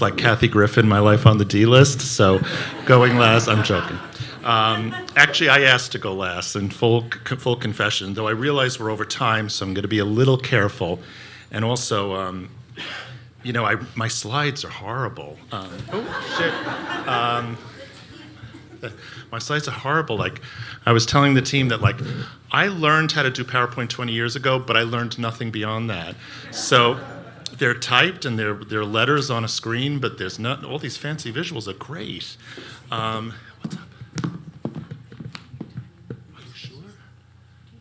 like Kathy Griffin, my life on the D list, so going last, I'm joking. Actually, I asked to go last, in full confession, though I realize we're over time, so I'm going to be a little careful. And also, my slides are horrible. My slides are horrible. Like, I was telling the team that, like, I learned how to do PowerPoint 20 years ago, but I learned nothing beyond that. So they're typed and they're letters on a screen, but there's not all these fancy visuals are great. What's up? Are you sure?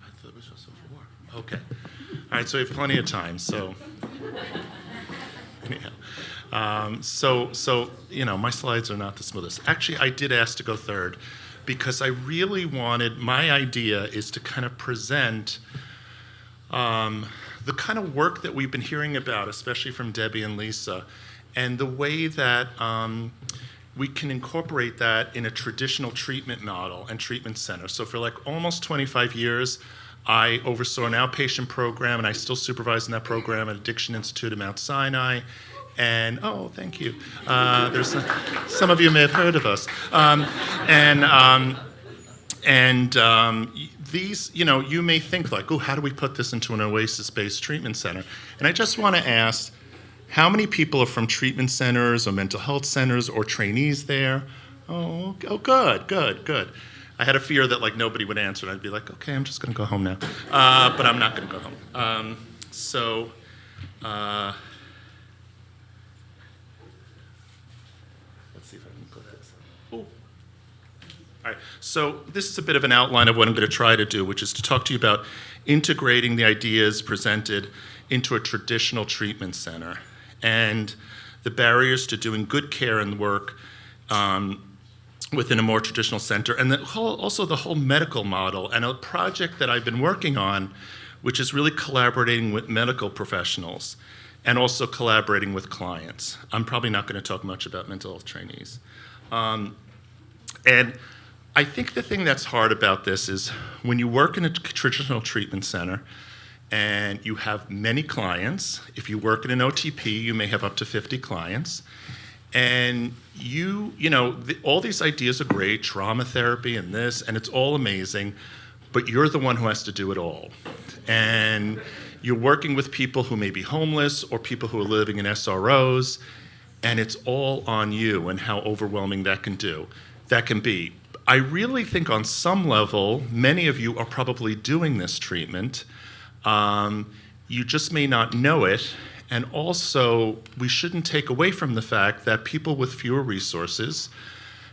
I thought it was just a 4. Okay. All right, so we have plenty of time. So anyhow. My slides are not the smoothest. Actually, I did ask to go third because I really wanted, my idea is to kind of present the kind of work that we've been hearing about, especially from Debbie and Lisa, and the way that we can incorporate that in a traditional treatment model and treatment center. So for like almost 25 years, I oversaw an outpatient program, and I still supervise in that program at Addiction Institute at Mount Sinai. And, oh, thank you. There's some of you may have heard of us. These, you may think like, oh, how do we put this into an OASIS-based treatment center? And I just want to ask, how many people are from treatment centers or mental health centers or trainees there? Oh, good. I had a fear that like nobody would answer, and I'd be like, okay, I'm just going to go home now. But I'm not going to go home. Let's see if I can put this. Oh. All right, so this is a bit of an outline of what I'm going to try to do, which is to talk to you about integrating the ideas presented into a traditional treatment center and the barriers to doing good care and work within a more traditional center, and also the whole medical model, and a project that I've been working on, which is really collaborating with medical professionals and also collaborating with clients. I'm probably not going to talk much about mental health trainees. And I think the thing that's hard about this is when you work in a traditional treatment center and you have many clients, if you work in an OTP, you may have up to 50 clients, and all these ideas are great, trauma therapy and this, and it's all amazing, but you're the one who has to do it all. And you're working with people who may be homeless or people who are living in SROs, and it's all on you and how overwhelming that can be. I really think on some level, many of you are probably doing this treatment. You just may not know it. And also, we shouldn't take away from the fact that people with fewer resources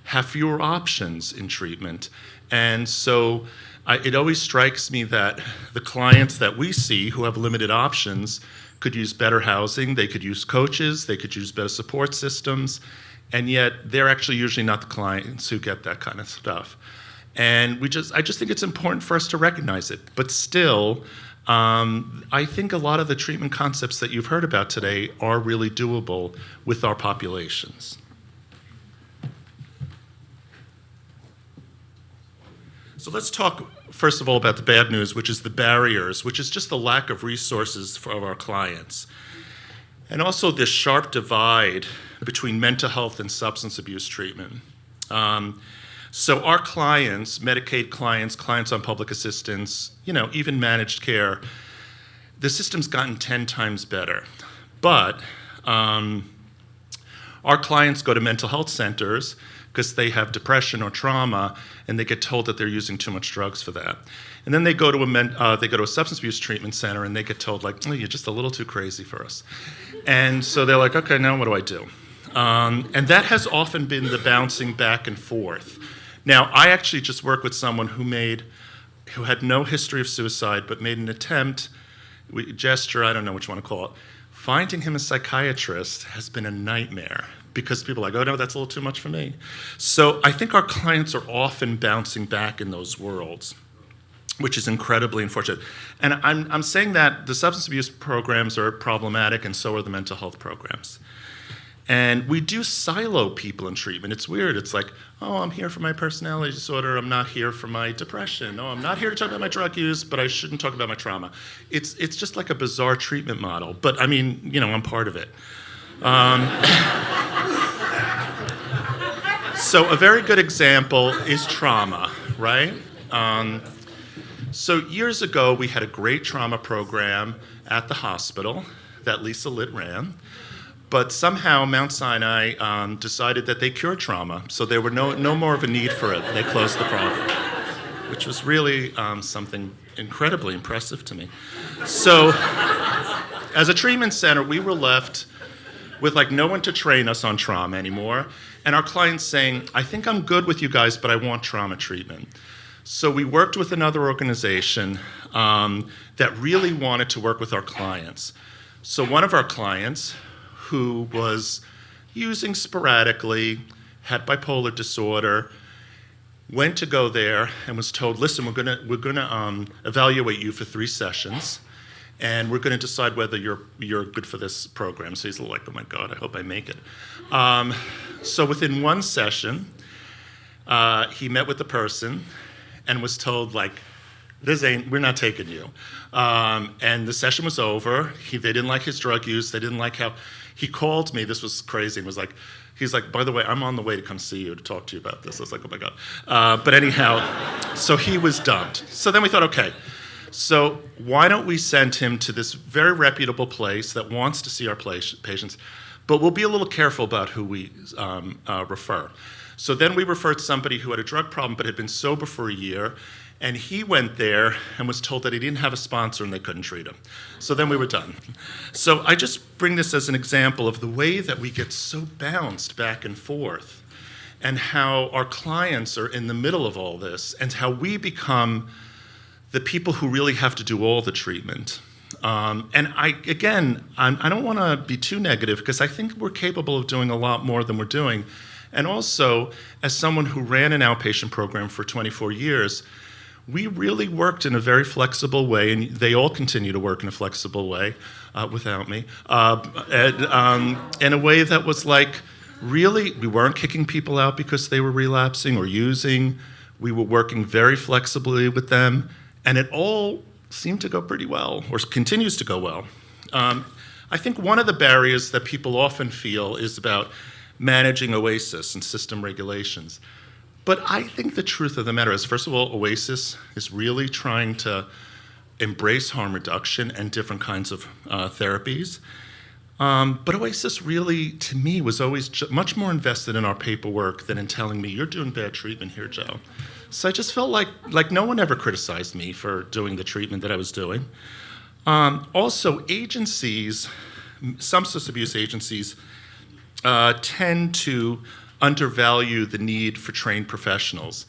have fewer options in treatment. And so it always strikes me that the clients that we see who have limited options could use better housing, they could use coaches, they could use better support systems, and yet they're actually usually not the clients who get that kind of stuff. And I just think it's important for us to recognize it. But still, I think a lot of the treatment concepts that you've heard about today are really doable with our populations. So let's talk, first of all, about the bad news, which is the barriers, which is just the lack of resources for our clients. And also this sharp divide between mental health and substance abuse treatment. So our clients, Medicaid clients, clients on public assistance, even managed care, the system's gotten 10 times better. But our clients go to mental health centers because they have depression or trauma, and they get told that they're using too much drugs for that. And then they go to a substance abuse treatment center, and they get told, like, oh, you're just a little too crazy for us. And so they're like, okay, now what do I do? And that has often been the bouncing back and forth. Now, I actually just worked with someone who had no history of suicide, but made an attempt, gesture, I don't know what you want to call it. Finding him a psychiatrist has been a nightmare because people are like, oh no, that's a little too much for me. So I think our clients are often bouncing back in those worlds, which is incredibly unfortunate. And I'm saying that the substance abuse programs are problematic, and so are the mental health programs. And we do silo people in treatment. It's weird. It's like, oh, I'm here for my personality disorder. I'm not here for my depression. Oh, I'm not here to talk about my drug use, but I shouldn't talk about my trauma. It's just like a bizarre treatment model. But I mean, I'm part of it. So a very good example is trauma, right? So years ago, we had a great trauma program at the hospital that Lisa Litt ran. But somehow Mount Sinai decided that they cured trauma, so there were no more of a need for it. They closed the program, which was really something incredibly impressive to me. So as a treatment center, we were left with like no one to train us on trauma anymore, and our clients saying, I think I'm good with you guys, but I want trauma treatment. So we worked with another organization that really wanted to work with our clients. So one of our clients, who was using sporadically, had bipolar disorder, went to go there and was told, listen, we're gonna evaluate you for 3 sessions, and we're gonna decide whether you're good for this program. So he's like, oh my God, I hope I make it. So within 1 session, he met with the person and was told, like, we're not taking you. And the session was over. They didn't like his drug use. They didn't like how, he called me, this was crazy, and was like, he's like, by the way, I'm on the way to come see you to talk to you about this. I was like, oh my God. But anyhow, so he was dumped. So then we thought, okay, so why don't we send him to this very reputable place that wants to see our patients, but we'll be a little careful about who we refer. So then we referred somebody who had a drug problem but had been sober for a year, and he went there and was told that he didn't have a sponsor and they couldn't treat him. So then we were done. So I just bring this as an example of the way that we get so bounced back and forth, and how our clients are in the middle of all this, and how we become the people who really have to do all the treatment. And I don't want to be too negative, because I think we're capable of doing a lot more than we're doing. And also, as someone who ran an outpatient program for 24 years, we really worked in a very flexible way, and they all continue to work in a flexible way without me, in a way that was like, really, we weren't kicking people out because they were relapsing or using. We were working very flexibly with them, and it all seemed to go pretty well, or continues to go well. I think one of the barriers that people often feel is about managing OASIS and system regulations. But I think the truth of the matter is, first of all, OASIS is really trying to embrace harm reduction and different kinds of therapies. But OASIS really, to me, was always much more invested in our paperwork than in telling me, you're doing bad treatment here, Joe. So I just felt like no one ever criticized me for doing the treatment that I was doing. Also, agencies, substance abuse agencies, tend to undervalue the need for trained professionals.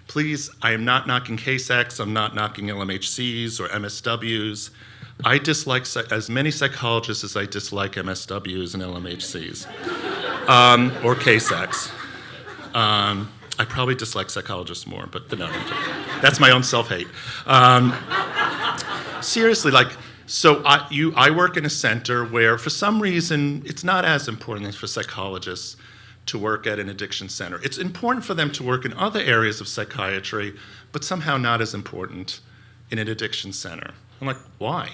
Please, I am not knocking CASEX, I'm not knocking LMHCs or MSWs. I dislike as many psychologists as I dislike MSWs and LMHCs, or CASEX. I probably dislike psychologists more, but no, that's my own self-hate. Seriously, so I work in a center where, for some reason, it's not as important as for psychologists to work at an addiction center. It's important for them to work in other areas of psychiatry, but somehow not as important in an addiction center. I'm like, why?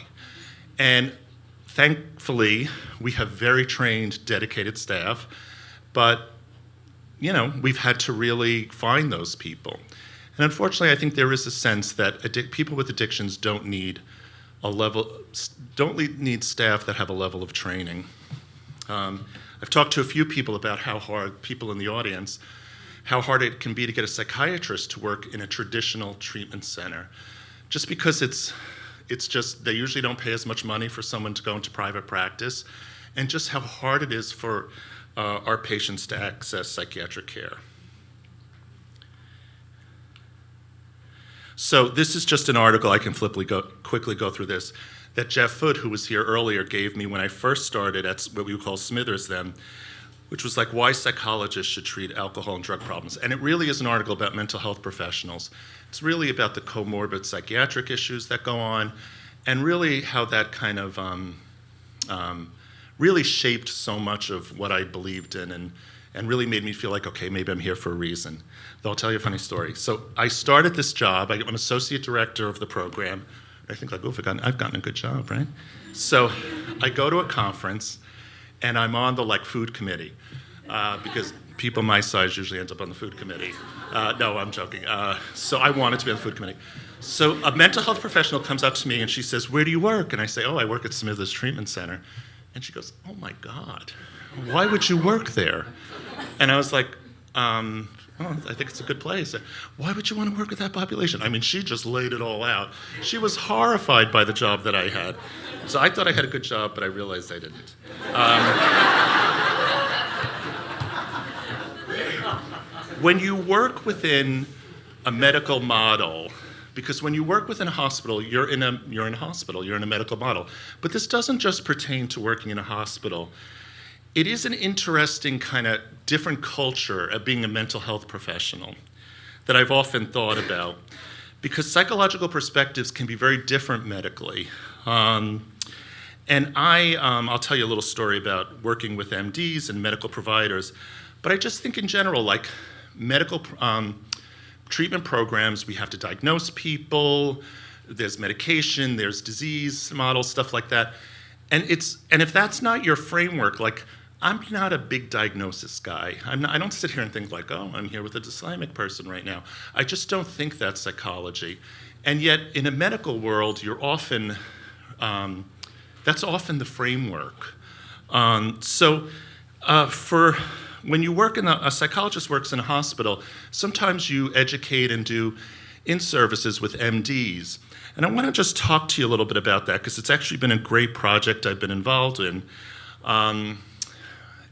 And thankfully, we have very trained, dedicated staff, but we've had to really find those people. And unfortunately, I think there is a sense that people with addictions don't need staff that have a level of training. I've talked to a few people about how hard, people in the audience, how hard it can be to get a psychiatrist to work in a traditional treatment center. Just because it's just, they usually don't pay as much money for someone to go into private practice, and just how hard it is for our patients to access psychiatric care. So this is just an article, I can quickly go through this, that Jeff Foote, who was here earlier, gave me when I first started at what we would call Smithers then, which was like why psychologists should treat alcohol and drug problems. And it really is an article about mental health professionals. It's really about the comorbid psychiatric issues that go on, and really how that kind of really shaped so much of what I believed in, and really made me feel like, okay, maybe I'm here for a reason. Though I'll tell you a funny story. So I started this job, I'm associate director of the program. I think like, I've gotten a good job, right? So I go to a conference, and I'm on the food committee. because people my size usually end up on the food committee. No, I'm joking. So I wanted to be on the food committee. So a mental health professional comes up to me and she says, "Where do you work?" And I say, "Oh, I work at Smithers Treatment Center." And she goes, "Oh my God, why would you work there?" And I was like, well, I think it's a good place. "Why would you want to work with that population?" I mean, she just laid it all out. She was horrified by the job that I had. So I thought I had a good job, but I realized I didn't. When you work within a medical model, because when you work within a hospital, you're in a hospital, you're in a medical model. But this doesn't just pertain to working in a hospital. It is an interesting kind of different culture of being a mental health professional that I've often thought about, because psychological perspectives can be very different medically. And I'll tell you a little story about working with MDs and medical providers, but I just think in general, like medical treatment programs, we have to diagnose people, there's medication, there's disease models, stuff like that. And if that's not your framework, like I'm not a big diagnosis guy. I don't sit here and think like, oh, I'm here with a dyslexic person right now. I just don't think that's psychology. And yet in a medical world, you're often, that's often the framework. When you work a psychologist works in a hospital, sometimes you educate and do in-services with MDs. And I want to just talk to you a little bit about that, because it's actually been a great project I've been involved in.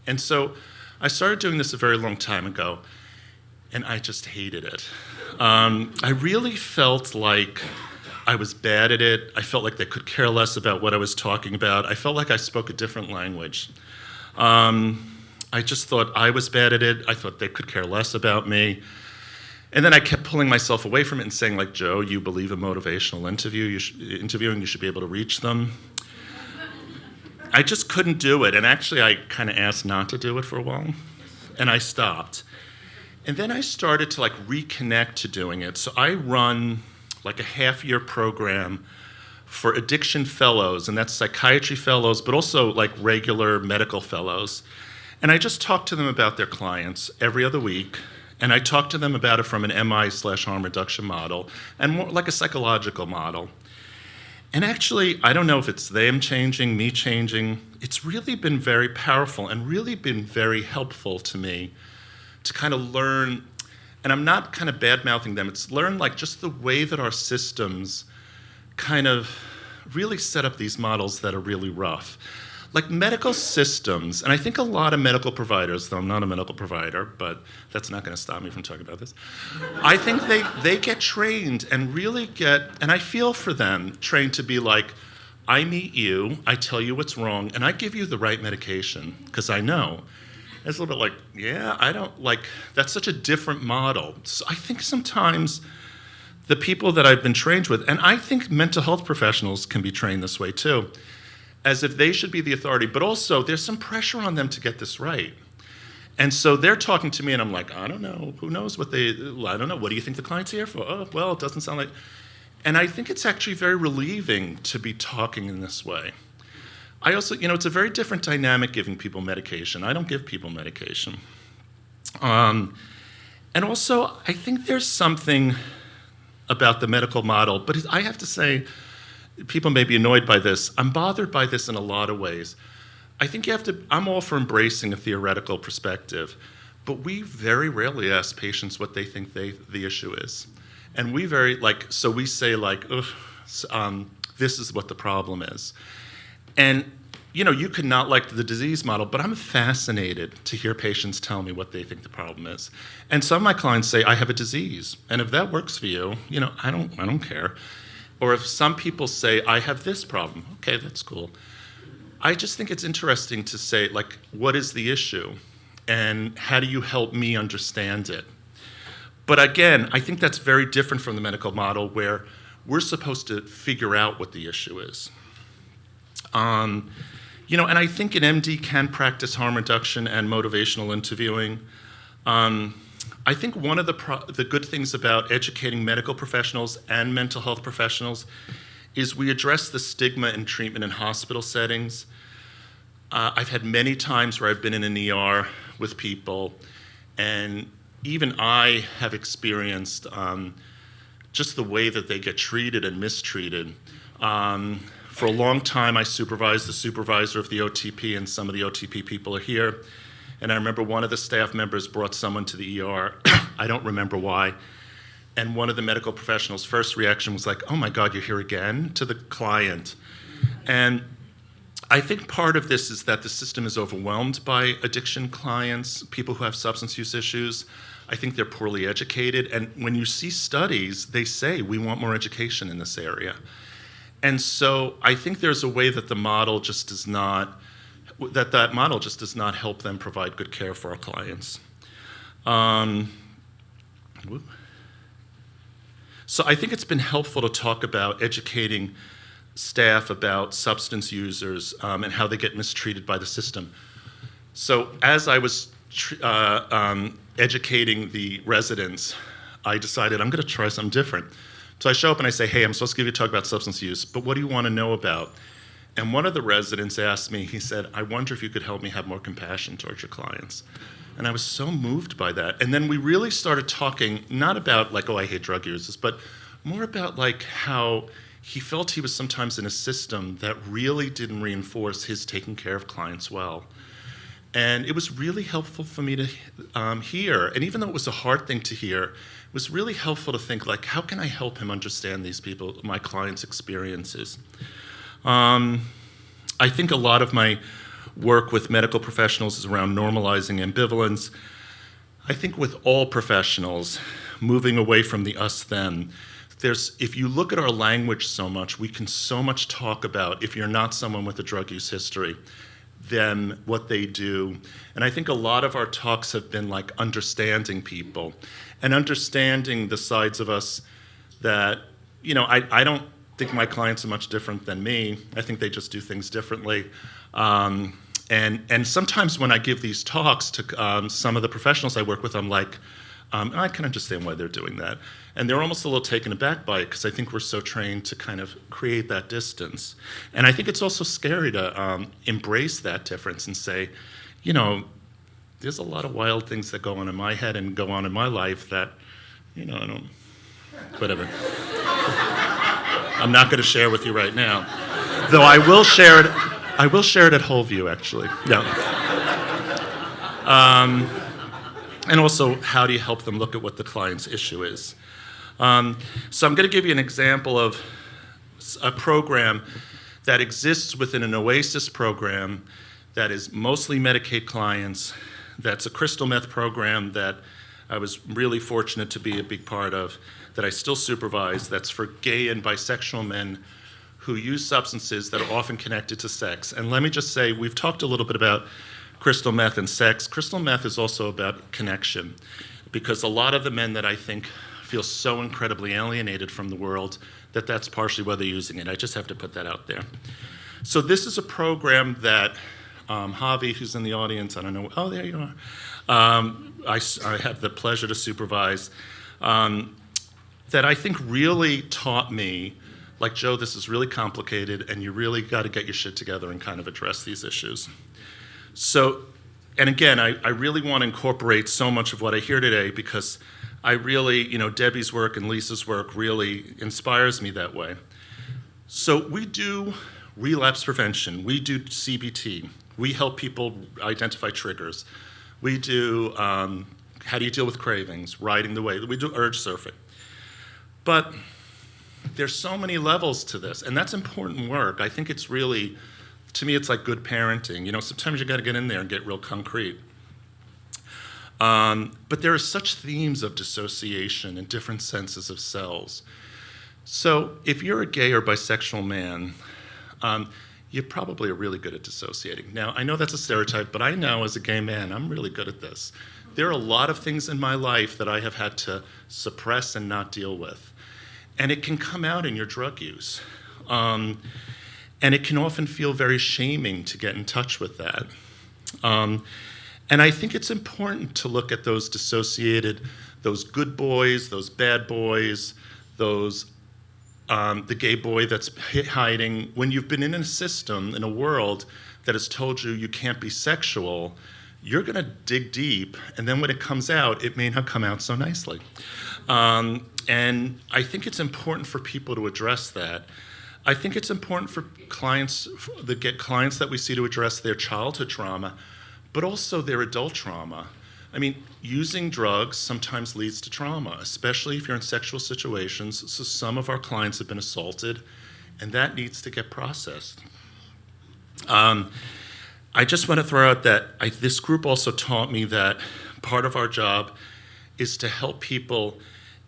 And so I started doing this a very long time ago, and I just hated it. I really felt like I was bad at it. I felt like they could care less about what I was talking about. I felt like I spoke a different language. I just thought I was bad at it. I thought they could care less about me. And then I kept pulling myself away from it and saying, like, "Joe, you believe in motivational interviewing, you should be able to reach them." I just couldn't do it. And actually, I kind of asked not to do it for a while. And I stopped. And then I started to like reconnect to doing it. So I run like a half-year program for addiction fellows, and that's psychiatry fellows, but also like regular medical fellows. And I just talk to them about their clients every other week, and I talk to them about it from an MI/harm reduction model, and more like a psychological model. And actually, I don't know if it's them changing, me changing. It's really been very powerful and really been very helpful to me to kind of learn, and I'm not kind of bad-mouthing them, it's learn like just the way that our systems kind of really set up these models that are really rough. Like medical systems, and I think a lot of medical providers, though I'm not a medical provider, but that's not going to stop me from talking about this. I think they get trained and really get, and I feel for them, trained to be like, I meet you, I tell you what's wrong, and I give you the right medication, because I know. It's a little bit like, yeah, I don't like, that's such a different model. So I think sometimes the people that I've been trained with, and I think mental health professionals can be trained this way too, as if they should be the authority, but also there's some pressure on them to get this right. And so they're talking to me and I'm like, I don't know, who knows what I don't know, what do you think the client's here for? Oh, well, it doesn't sound like, and I think it's actually very relieving to be talking in this way. I also, it's a very different dynamic giving people medication. I don't give people medication. And also, I think there's something about the medical model, but I have to say, people may be annoyed by this. I'm bothered by this in a lot of ways. I think I'm all for embracing a theoretical perspective, but we very rarely ask patients what they think the issue is. And we so we say like, this is what the problem is. And you could not like the disease model, but I'm fascinated to hear patients tell me what they think the problem is. And some of my clients say, I have a disease. And if that works for you, I don't care. Or if some people say, I have this problem, okay, that's cool. I just think it's interesting to say, like, what is the issue? And how do you help me understand it? But again, I think that's very different from the medical model where we're supposed to figure out what the issue is. And I think an MD can practice harm reduction and motivational interviewing. I think one of the good things about educating medical professionals and mental health professionals is we address the stigma in treatment in hospital settings. I've had many times where I've been in an ER with people, and even I have experienced just the way that they get treated and mistreated. For a long time, I supervised the supervisor of the OTP, and some of the OTP people are here. And I remember one of the staff members brought someone to the ER. I don't remember why. And one of the medical professionals' first reaction was like, "Oh my God, you're here again?" to the client. And I think part of this is that the system is overwhelmed by addiction clients, people who have substance use issues. I think they're poorly educated. And when you see studies, they say we want more education in this area. And so I think there's a way that the model just does not, that model just does not help them provide good care for our clients. So I think it's been helpful to talk about educating staff about substance users and how they get mistreated by the system. So as I was educating the residents, I decided I'm going to try something different. So I show up and I say, "Hey, I'm supposed to give you a talk about substance use, but what do you want to know about?" And one of the residents asked me, he said, "I wonder if you could help me have more compassion towards your clients." And I was so moved by that. And then we really started talking, not about like, "Oh, I hate drug users," but more about like how he felt he was sometimes in a system that really didn't reinforce his taking care of clients well. And it was really helpful for me to hear. And even though it was a hard thing to hear, it was really helpful to think like, how can I help him understand these people, my clients' experiences? I think a lot of my work with medical professionals is around normalizing ambivalence. I think with all professionals, moving away from the us-them, if you look at our language so much, we can so much talk about, if you're not someone with a drug use history, them, what they do. And I think a lot of our talks have been like understanding people and understanding the sides of us that, I don't think my clients are much different than me. I think they just do things differently. And sometimes when I give these talks to some of the professionals I work with, I'm like, I can understand why they're doing that. And they're almost a little taken aback by it because I think we're so trained to kind of create that distance. And I think it's also scary to embrace that difference and say, there's a lot of wild things that go on in my head and go on in my life that, I don't, whatever. I'm not going to share with you right now. Though I will share it at Whole View, actually. No. And also, how do you help them look at what the client's issue is? So I'm going to give you an example of a program that exists within an OASIS program that is mostly Medicaid clients, that's a crystal meth program that I was really fortunate to be a big part of, that I still supervise, that's for gay and bisexual men who use substances that are often connected to sex. And let me just say, we've talked a little bit about crystal meth and sex. Crystal meth is also about connection, because a lot of the men that I think feel so incredibly alienated from the world that's partially why they're using it. I just have to put that out there. So this is a program that Javi, who's in the audience, I don't know, oh, there you are. I have the pleasure to supervise, that I think really taught me, like, Joe, this is really complicated and you really got to get your shit together and kind of address these issues. So, and again, I really want to incorporate so much of what I hear today because I really, Debbie's work and Lisa's work really inspires me that way. So we do relapse prevention. We do CBT. We help people identify triggers. We do how do you deal with cravings, riding the wave. We do urge surfing. But there's so many levels to this, and that's important work. I think it's really, to me, it's like good parenting. Sometimes you got to get in there and get real concrete. But there are such themes of dissociation and different senses of selves. So if you're a gay or bisexual man, you probably are really good at dissociating. Now, I know that's a stereotype, but I know as a gay man, I'm really good at this. There are a lot of things in my life that I have had to suppress and not deal with. And it can come out in your drug use. And it can often feel very shaming to get in touch with that. And I think it's important to look at those dissociated, those good boys, those bad boys, those the gay boy that's hiding. When you've been in a system, in a world that has told you you can't be sexual, you're going to dig deep, and then when it comes out, it may not come out so nicely. And I think it's important for people to address that. I think it's important for clients that we see to address their childhood trauma, but also their adult trauma. I mean, using drugs sometimes leads to trauma, especially if you're in sexual situations. So some of our clients have been assaulted, and that needs to get processed. I just want to throw out that this group also taught me that part of our job is to help people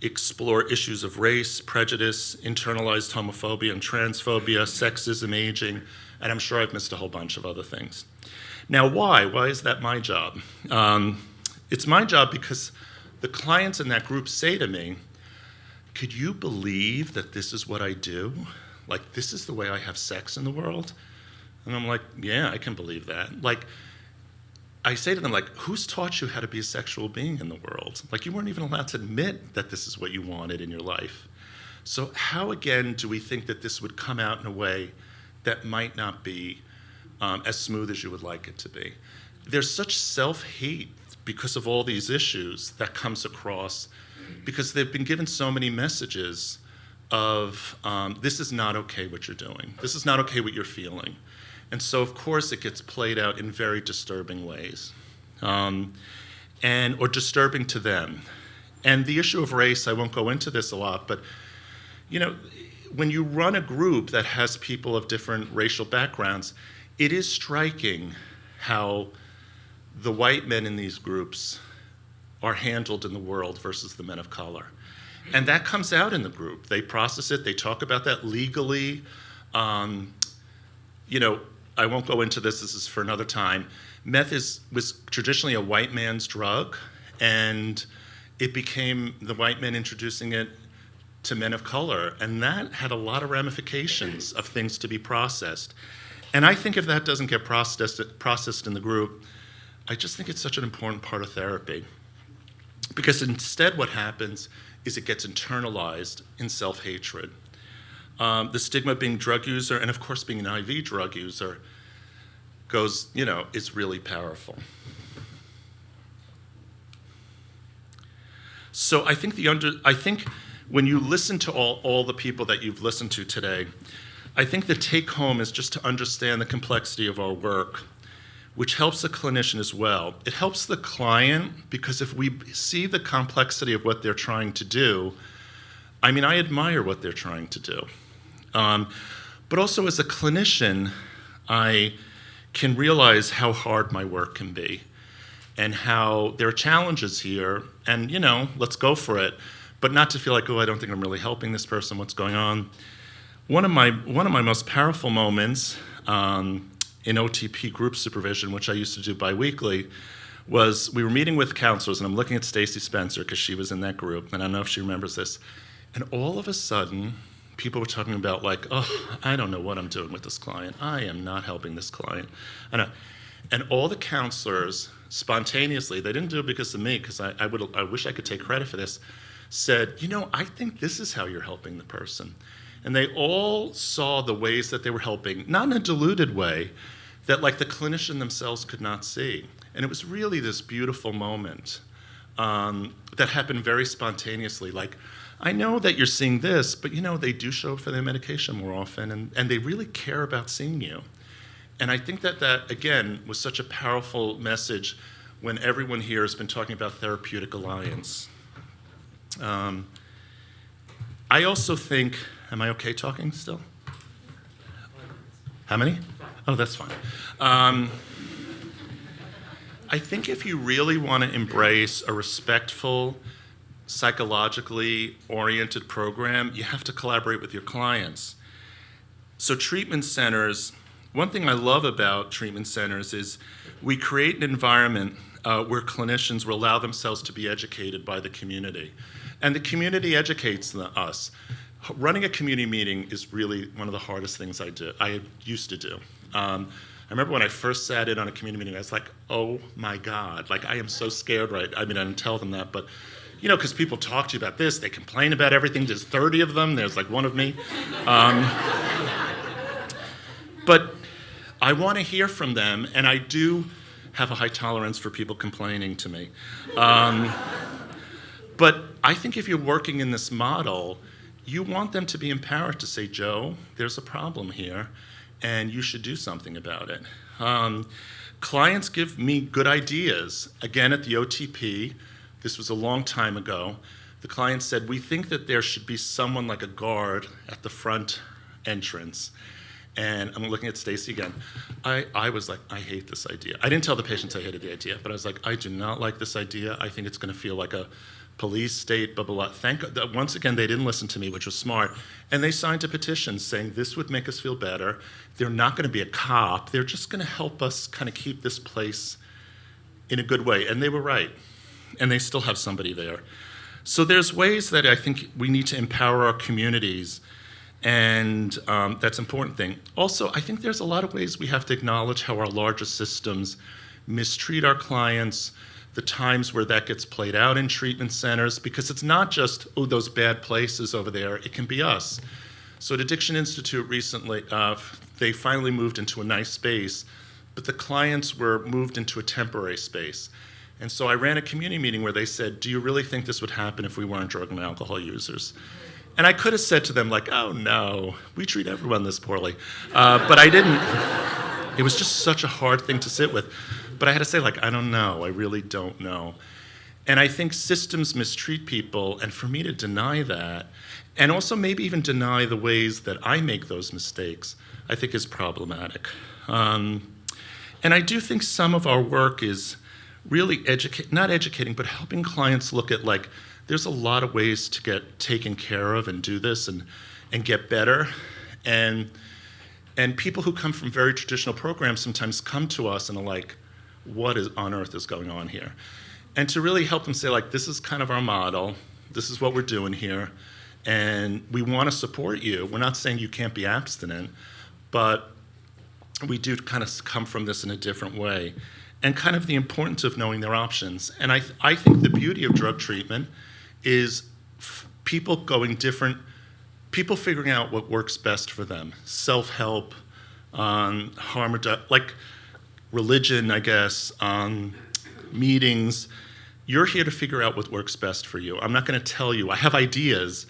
explore issues of race, prejudice, internalized homophobia and transphobia, sexism, aging, and I'm sure I've missed a whole bunch of other things. Now, why? Why is that my job? It's my job because the clients in that group say to me, could you believe that this is what I do? Like, this is the way I have sex in the world? And I'm like, yeah, I can believe that. Like, I say to them, like, who's taught you how to be a sexual being in the world? Like, you weren't even allowed to admit that this is what you wanted in your life. So how, again, do we think that this would come out in a way that might not be as smooth as you would like it to be? There's such self-hate because of all these issues that comes across, because they've been given so many messages of this is not okay what you're doing. This is not okay what you're feeling. And so, of course, it gets played out in very disturbing ways, or disturbing to them. And the issue of race, I won't go into this a lot, but you know, when you run a group that has people of different racial backgrounds, it is striking how the white men in these groups are handled in the world versus the men of color. And that comes out in the group. They process it, they talk about that legally. You know, I won't go into this is for another time. Meth was traditionally a white man's drug, and it became the white men introducing it to men of color, and that had a lot of ramifications of things to be processed. And I think if that doesn't get processed in the group, I just think it's such an important part of therapy. Because instead what happens is it gets internalized in self-hatred. The stigma of being a drug user, and of course being an IV drug user, goes, you know, is really powerful. So I think when you listen to all the people that you've listened to today, I think the take home is just to understand the complexity of our work, which helps the clinician as well. It helps the client because if we see the complexity of what they're trying to do, I mean, I admire what they're trying to do. But also as a clinician, I can realize how hard my work can be and how there are challenges here, and you know, let's go for it, but not to feel like, oh, I don't think I'm really helping this person, what's going on. One of my most powerful moments in OTP group supervision, which I used to do biweekly, was we were meeting with counselors, and I'm looking at Stacy Spencer because she was in that group, and I don't know if she remembers this, and all of a sudden, people were talking about like, oh, I don't know what I'm doing with this client. I am not helping this client. And all the counselors spontaneously, they didn't do it because of me, because I wish I could take credit for this, said, you know, I think this is how you're helping the person. And they all saw the ways that they were helping, not in a diluted way, that like the clinician themselves could not see. And it was really this beautiful moment that happened very spontaneously. Like, I know that you're seeing this, but you know, they do show up for their medication more often, and they really care about seeing you. And I think that, again, was such a powerful message when everyone here has been talking about therapeutic alliance. I also think, am I okay talking still? How many? Oh, that's fine. I think if you really want to embrace a respectful, psychologically oriented program, you have to collaborate with your clients. So treatment centers, one thing I love about treatment centers is we create an environment where clinicians will allow themselves to be educated by the community. And the community educates us. Running a community meeting is really one of the hardest things I used to do. I remember when I first sat in on a community meeting, I was like, oh my God, like I am so scared, right? I mean, I didn't tell them that, but you know, because people talk to you about this, they complain about everything. There's 30 of them, there's like one of me. But I want to hear from them, and I do have a high tolerance for people complaining to me. But I think if you're working in this model, you want them to be empowered to say, Joe, there's a problem here, and you should do something about it. Clients give me good ideas. Again, at the OTP, this was a long time ago, the client said, we think that there should be someone like a guard at the front entrance. And I'm looking at Stacy again. I was like, I hate this idea. I didn't tell the patients I hated the idea, but I was like, I do not like this idea. I think it's going to feel like a police state, blah, blah, blah. Thank God. Once again, they didn't listen to me, which was smart. And they signed a petition saying this would make us feel better. They're not going to be a cop. They're just going to help us kind of keep this place in a good way. And they were right. And they still have somebody there. So there's ways that I think we need to empower our communities, and that's an important thing. Also, I think there's a lot of ways we have to acknowledge how our larger systems mistreat our clients, the times where that gets played out in treatment centers, because it's not just, oh, those bad places over there, it can be us. So at Addiction Institute recently, they finally moved into a nice space, but the clients were moved into a temporary space. And so I ran a community meeting where they said, do you really think this would happen if we weren't drug and alcohol users? And I could have said to them, like, oh no, we treat everyone this poorly. But I didn't. It was just such a hard thing to sit with. But I had to say, like, I don't know, I really don't know. And I think systems mistreat people, and for me to deny that, and also maybe even deny the ways that I make those mistakes, I think is problematic. And I do think some of our work is really not educating, but helping clients look at, like, there's a lot of ways to get taken care of and do this and get better. And people who come from very traditional programs sometimes come to us and are like, what on earth is going on here? And to really help them say, like, this is kind of our model, this is what we're doing here, and we want to support you. We're not saying you can't be abstinent, but we do kind of come from this in a different way. And kind of the importance of knowing their options. And I think the beauty of drug treatment is people figuring out what works best for them. Self-help, harm reduction, like religion, I guess, meetings. You're here to figure out what works best for you. I'm not going to tell you. I have ideas,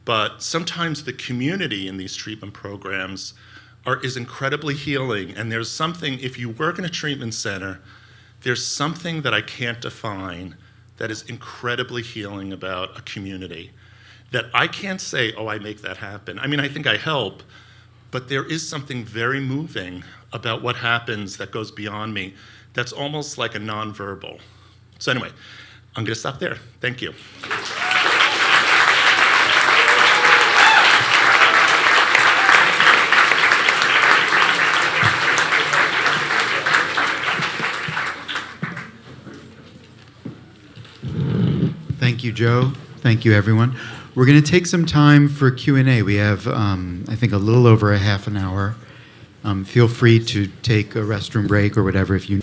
but sometimes the community in these treatment programs is incredibly healing. And there's something, if you work in a treatment center, there's something that I can't define that is incredibly healing about a community that I can't say, oh, I make that happen. I mean, I think I help, but there is something very moving about what happens that goes beyond me that's almost like a nonverbal. So anyway, I'm going to stop there. Thank you. Thank you, Joe. Thank you, everyone. We're going to take some time for Q&A. We have, I think, a little over a half an hour. Feel free to take a restroom break or whatever if you